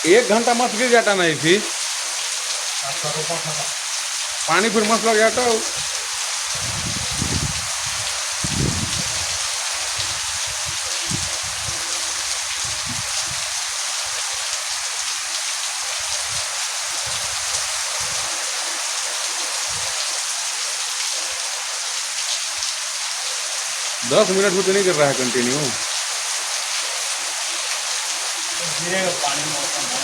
1 घंटा मस्त गिर जाता नहीं फिर पानी फिर मस्त लग जाता हो। 10 मिनट में तो नहीं गिर रहा है कंटिन्यू। गिरेगा पानी मौसम है।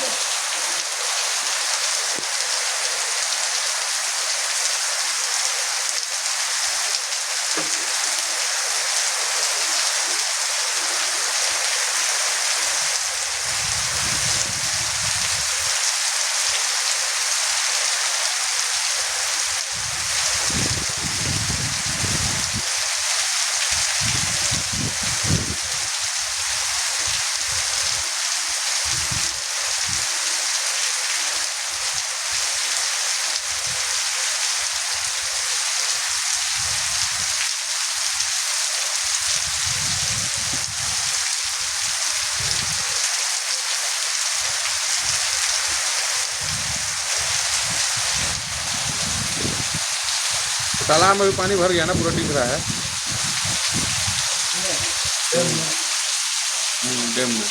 तालाब में भी पानी भर गया ना, पूरा दिख रहा है डैम में।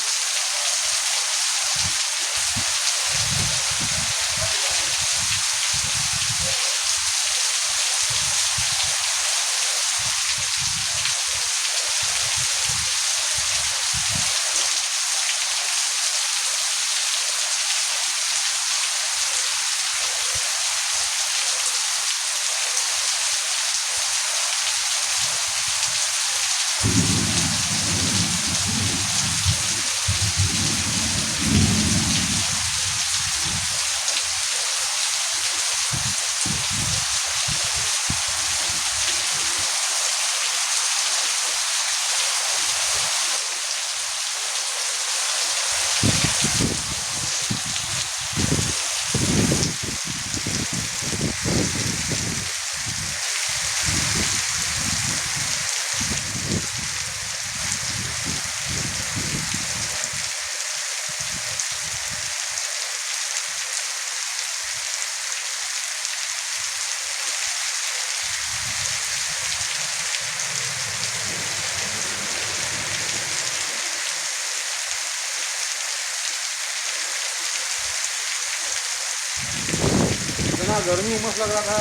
इतना गर्मी उमस लग रहा था,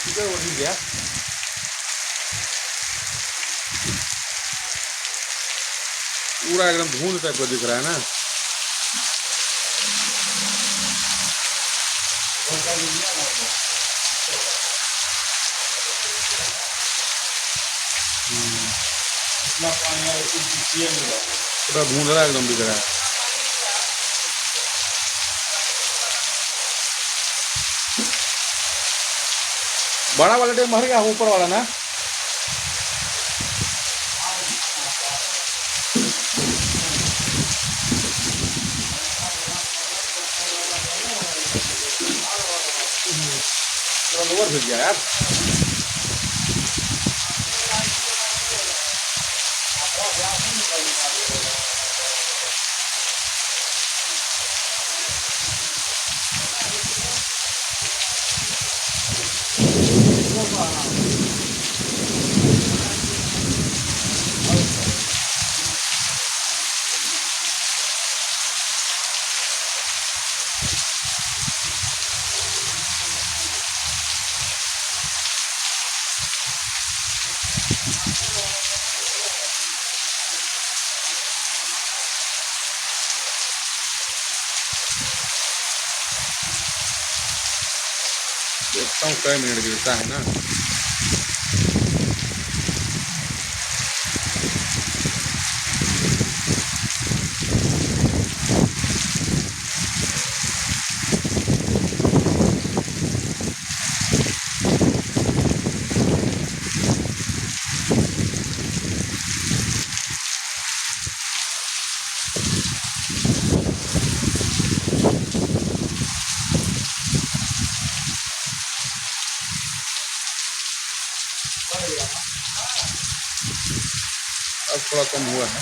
इधर वही गया। पूरा एकदम धुंध टाइप का दिख रहा है ना। इतना पानी है पूरा धुंधला एकदम दिख रहा है। बड़ा वाला डैम भर गया, ऊपर वाला ना। लोअर भिज गया यार। देखता हूँ कई मिनट गिरता है ना। अब थोड़ा कम हुआ है।